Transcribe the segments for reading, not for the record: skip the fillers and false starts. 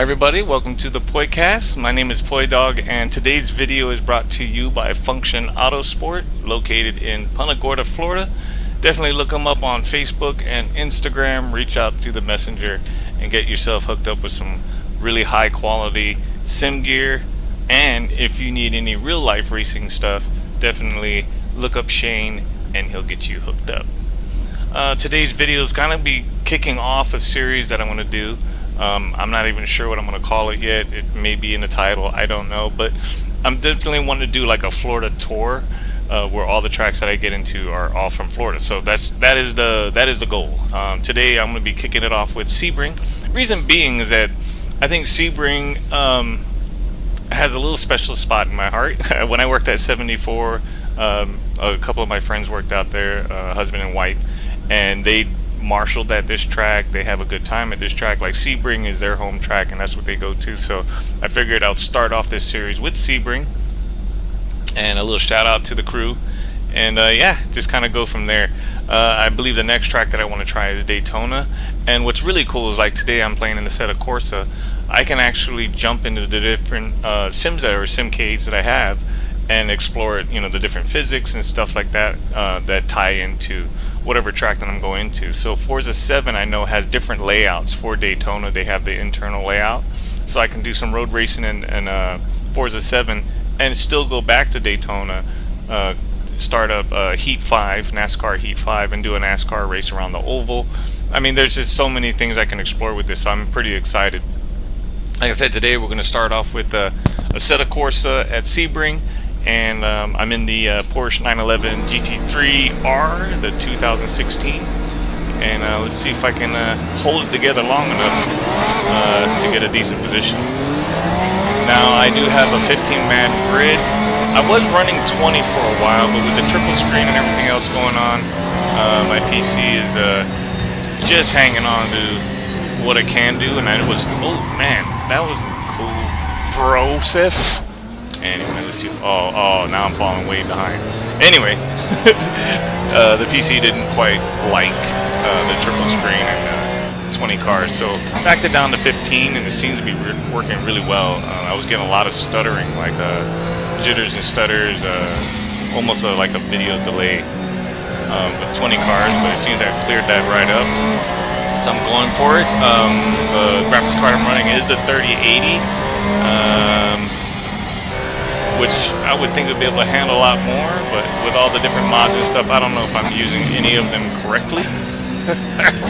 Everybody, welcome to the Poycast. My name is Poy Dog, and today's video is brought to you by Function Autosport, located in Punta Gorda, Florida. Definitely look them up on Facebook and Instagram. Reach out through the messenger and get yourself hooked up with some really high quality sim gear. And if you need any real life racing stuff, definitely look up Shane and he'll get you hooked up. Today's video is going to be kicking off a series that I'm going to do. I'm not even sure what I'm going to call it yet. It may be in the title, I don't know, but I'm definitely wanting to do like a Florida tour where all the tracks that I get into are all from Florida. So that is the goal. Today I'm going to be kicking it off with Sebring. Reason being is that I think Sebring has a little special spot in my heart. When I worked at 74, a couple of my friends worked out there, husband and wife, and they marshaled at this track. They have a good time at this track. Like Sebring is their home track and that's what they go to, so I figured I'll start off this series with Sebring and a little shout out to the crew, and yeah, just kind of go from there. I believe the next track that I want to try is Daytona, and what's really cool is like today I'm playing in Assetto Corsa. I can actually jump into the different sims or simcades that I have and explore it, the different physics and stuff like that that tie into whatever track that I'm going to. So Forza 7 I know has different layouts for Daytona. They have the internal layout, so I can do some road racing in Forza 7 and still go back to Daytona, start up Heat 5, NASCAR Heat 5, and do a NASCAR race around the oval. I mean, there's just so many things I can explore with this, so I'm pretty excited. Like I said, today we're going to start off with Assetto Corsa at Sebring. And I'm in the Porsche 911 GT3R, the 2016, and let's see if I can hold it together long enough to get a decent position. Now I do have a 15-man grid. I was running 20 for a while, but with the triple screen and everything else going on, my PC is just hanging on to what it can do, and oh man, that was cool, brosif. Anyway, let's see if, oh, now I'm falling way behind. Anyway, the PC didn't quite like the triple screen and 20 cars, so backed it down to 15, and it seems to be working really well. I was getting a lot of stuttering, like jitters and stutters, almost like a video delay with 20 cars, but it seems to have cleared that right up. So I'm going for it. The graphics card I'm running is the 3080. Which I would think would be able to handle a lot more, but with all the different mods and stuff, I don't know if I'm using any of them correctly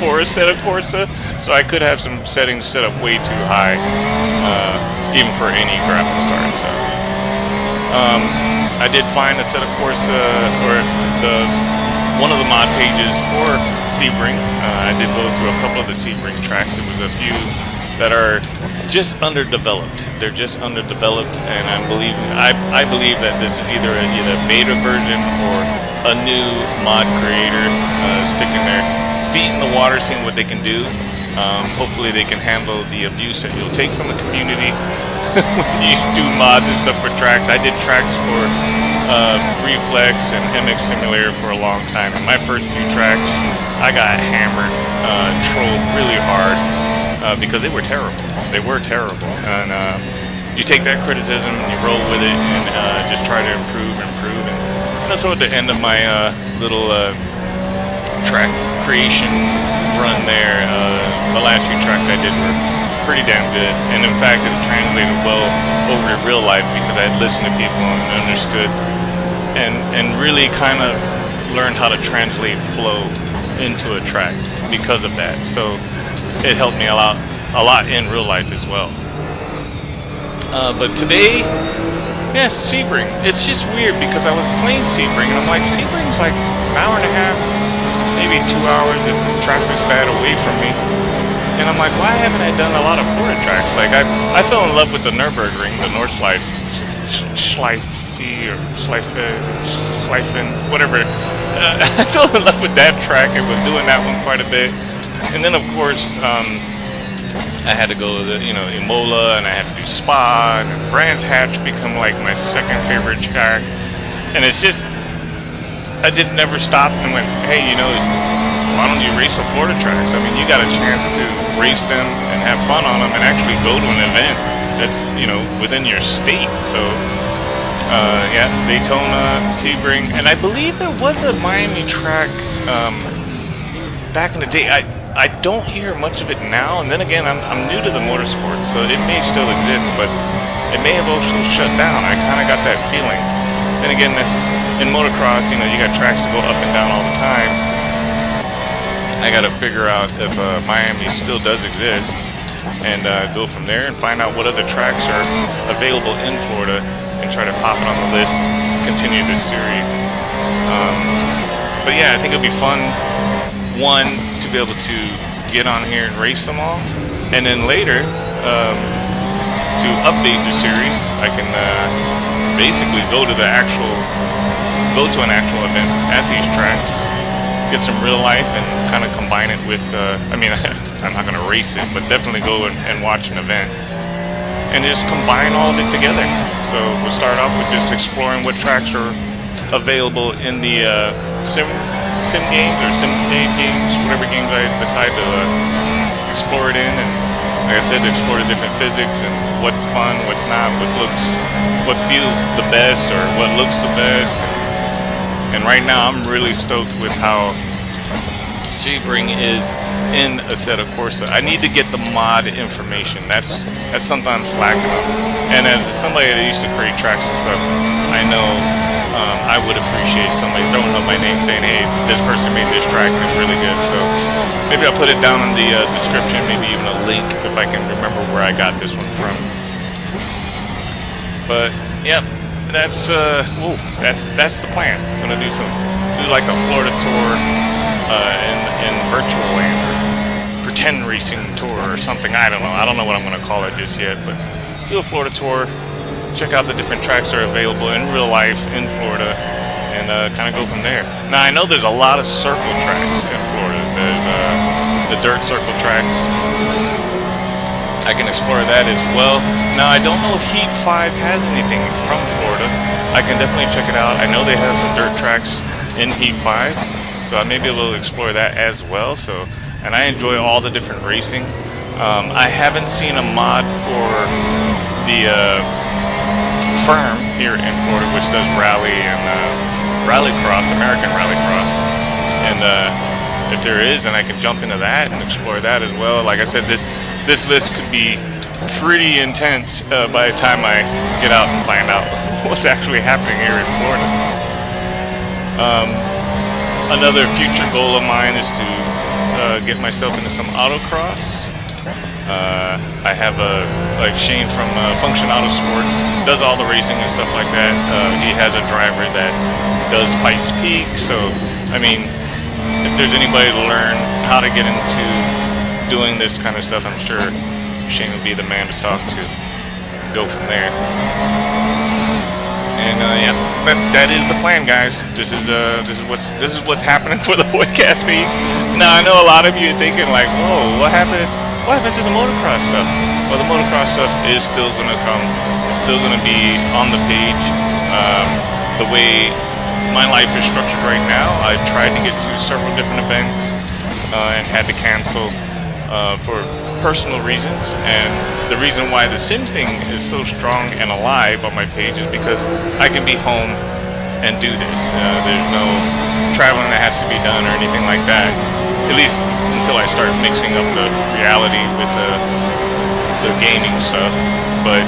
for Assetto Corsa, so I could have some settings set up way too high, even for any graphics card. So I did find Assetto Corsa, or one of the mod pages for Sebring. I did go through a couple of the Sebring tracks. There was a few that are just underdeveloped. They're just underdeveloped, and I believe that this is either a beta version or a new mod creator sticking their feet in the water, seeing what they can do. Hopefully they can handle the abuse that you'll take from the community when you do mods and stuff for tracks. I did tracks for Reflex and MX Simulator for a long time. In my first few tracks, I got hammered, trolled really hard. Because they were terrible. They were terrible. And you take that criticism and you roll with it and just try to improve. And that's what the end of my little track creation run there. The last few tracks I did were pretty damn good. And in fact, it translated well over to real life because I had listened to people and understood and really kind of learned how to translate flow into a track because of that. So it helped me a lot in real life as well. But today, yeah, Sebring. It's just weird because I was playing Sebring and I'm like, Sebring's like an hour and a half, maybe 2 hours if traffic's bad away from me. And I'm like, why haven't I done a lot of Florida tracks? Like I fell in love with the Nürburgring, the Nordschleife, Schleifen, whatever. I fell in love with that track and was doing that one quite a bit. And then, of course, I had to go to Imola, and I had to do Spa, and Brands Hatch become like my second favorite track. And it's just, I never stopped and went, hey, why don't you race some Florida tracks? I mean, you got a chance to race them and have fun on them and actually go to an event that's, you know, within your state. So yeah, Daytona, Sebring, and I believe there was a Miami track back in the day. I don't hear much of it now, and then again, I'm new to the motorsports, so it may still exist, but it may have also shut down. I kind of got that feeling. Then again, in motocross, you know, you got tracks to go up and down all the time. I got to figure out if Miami still does exist, and go from there and find out what other tracks are available in Florida, and try to pop it on the list to continue this series. But yeah, I think it'll be fun. One, to be able to get on here and race them all, and then later to update the series, I can basically go to an actual event at these tracks, get some real life, and kind of combine it with. I mean, I'm not going to race it, but definitely go and watch an event, and just combine all of it together. So we'll start off with just exploring what tracks are available in the sim games or simulate games, whatever games I decide to explore it in, and like I said, to explore the different physics and what's fun, what's not, what feels the best or what looks the best. And right now, I'm really stoked with how Sebring is in Assetto Corsa. I need to get the mod information. That's something I'm slacking on. And as somebody that used to create tracks and stuff, I know I would appreciate somebody throwing up my name saying, hey, this person made this track and it's really good. So maybe I'll put it down in the description, maybe even a link if I can remember where I got this one from. But yeah, that's the plan. I'm gonna do like a Florida tour in virtual land, or pretend racing tour or something. I don't know what I'm gonna call it just yet, but do a Florida tour. Check out the different tracks that are available in real life in Florida, and kind of go from there. Now, I know there's a lot of circle tracks in Florida. There's the dirt circle tracks. I can explore that as well. Now, I don't know if Heat 5 has anything from Florida. I can definitely check it out. I know they have some dirt tracks in Heat 5, so I may be able to explore that as well. So, and I enjoy all the different racing. I haven't seen a mod for the firm here in Florida, which does rally and rallycross, American rallycross, and if there is, then I can jump into that and explore that as well. Like I said, this list could be pretty intense by the time I get out and find out what's actually happening here in Florida. Another future goal of mine is to get myself into some autocross. I have like Shane from Function Autosport does all the racing and stuff like that. He has a driver that does Pikes Peak, so I mean, if there's anybody to learn how to get into doing this kind of stuff, I'm sure Shane will be the man to talk to. Go from there. And yeah, that is the plan, guys. This is what's happening for the podcast page. Now, I know a lot of you are thinking like, whoa, what happened? What happened to the motocross stuff? Well, the motocross stuff is still going to come. It's still going to be on the page. The way my life is structured right now, I've tried to get to several different events and had to cancel for personal reasons. And the reason why the sim thing is so strong and alive on my page is because I can be home and do this. There's no traveling that has to be done or anything like that. At least until I start mixing up the reality with the gaming stuff. But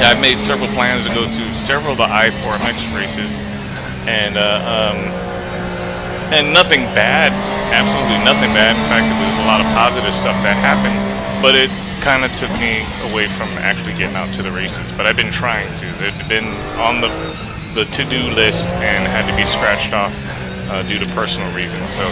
yeah, I've made several plans to go to several of the I4MX races, and nothing bad, absolutely nothing bad. In fact, there was a lot of positive stuff that happened, but it kind of took me away from actually getting out to the races. But I've been trying to. They've been on the to-do list and had to be scratched off due to personal reasons. So.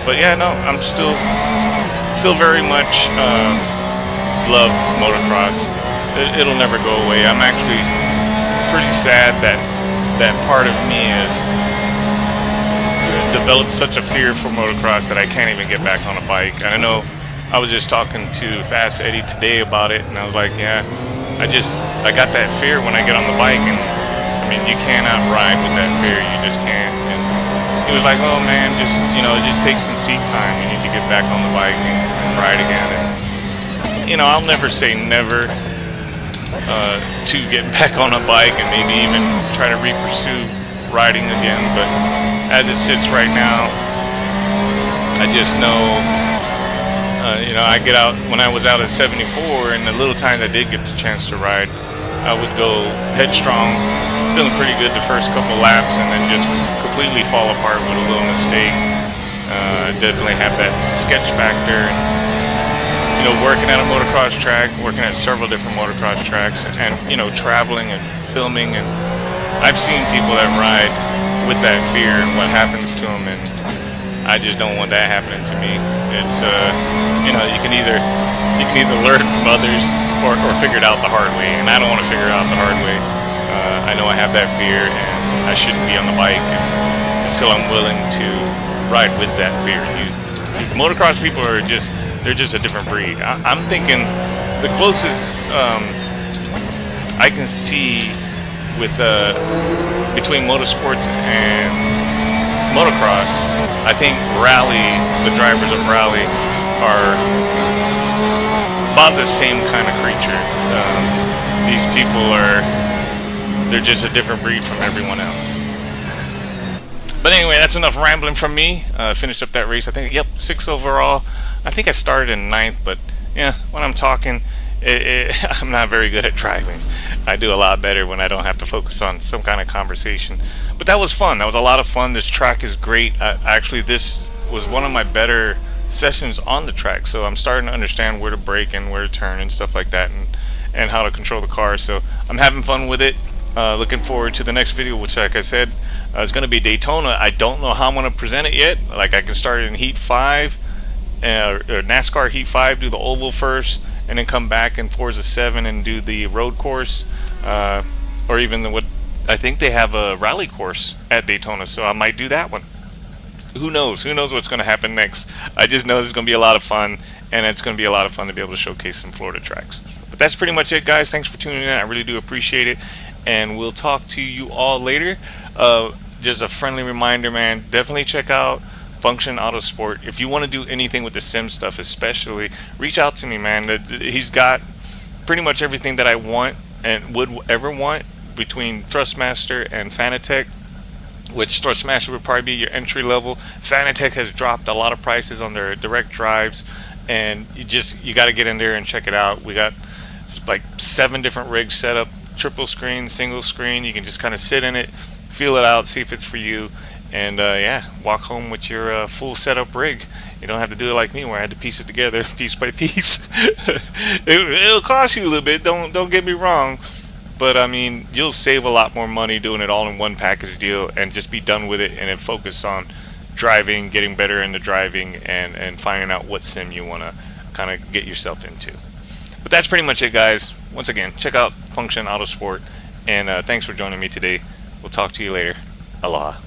But yeah, no, I'm still very much love motocross. It'll never go away. I'm actually pretty sad that part of me has developed such a fear for motocross that I can't even get back on a bike. And I know I was just talking to Fast Eddie today about it, and I was like, yeah, I got that fear when I get on the bike, and I mean, you cannot ride with that fear. You just can't. And he was like, "Oh man, just it just takes some seat time. You need to get back on the bike and ride again." And I'll never say never to get back on a bike and maybe even try to re-pursue riding again. But as it sits right now, I just know. I get out when I was out at 74, and the little times I did get the chance to ride, I would go headstrong, feeling pretty good the first couple laps, and then just completely fall apart with a little mistake. Definitely have that sketch factor. And, working at a motocross track, working at several different motocross tracks, and traveling and filming, and I've seen people that ride with that fear and what happens to them, and I just don't want that happening to me. It's you can either learn from others or figure it out the hard way, and I don't want to figure it out the hard way. I know I have that fear, and I shouldn't be on the bike until I'm willing to ride with that fear. Motocross people are they're just a different breed. I'm thinking the closest I can see with between motorsports and motocross, I think the drivers of rally are about the same kind of creature. These people they're just a different breed from everyone else. But anyway, that's enough rambling from me. Finished up that race. I think, 6th overall. I think I started in 9th, but yeah, when I'm talking, I'm not very good at driving. I do a lot better when I don't have to focus on some kind of conversation. But that was fun. That was a lot of fun. This track is great. Actually, this was one of my better sessions on the track, so I'm starting to understand where to brake and where to turn and stuff like that, and how to control the car. So I'm having fun with it. Looking forward to the next video, which, like I said, is going to be Daytona. I don't know how I'm going to present it yet. Like, I can start in Heat 5, or NASCAR Heat 5, do the oval first, and then come back in Forza 7 and do the road course, or even what I think they have a rally course at Daytona, so I might do that one. Who knows? Who knows what's going to happen next? I just know it's going to be a lot of fun, and it's going to be a lot of fun to be able to showcase some Florida tracks. But that's pretty much it, guys. Thanks for tuning in. I really do appreciate it, and we'll talk to you all later. Just a friendly reminder, man, definitely check out Function Autosport. If you want to do anything with the sim stuff, especially, reach out to me, man. He's got pretty much everything that I want and would ever want between Thrustmaster and Fanatec, which Thrustmaster would probably be your entry level. Fanatec has dropped a lot of prices on their direct drives, and you got to get in there and check it out. We got like 7 different rigs set up, triple screen, single screen. You can just kind of sit in it, feel it out, see if it's for you, and walk home with your full setup rig. You don't have to do it like me, where I had to piece it together piece by piece. It'll cost you a little bit, don't get me wrong, but I mean, you'll save a lot more money doing it all in one package deal and just be done with it, and then focus on driving, getting better into driving, and finding out what sim you want to kind of get yourself into. But that's pretty much it, guys. Once again, check out Function Autosport, and thanks for joining me today. We'll talk to you later. Aloha.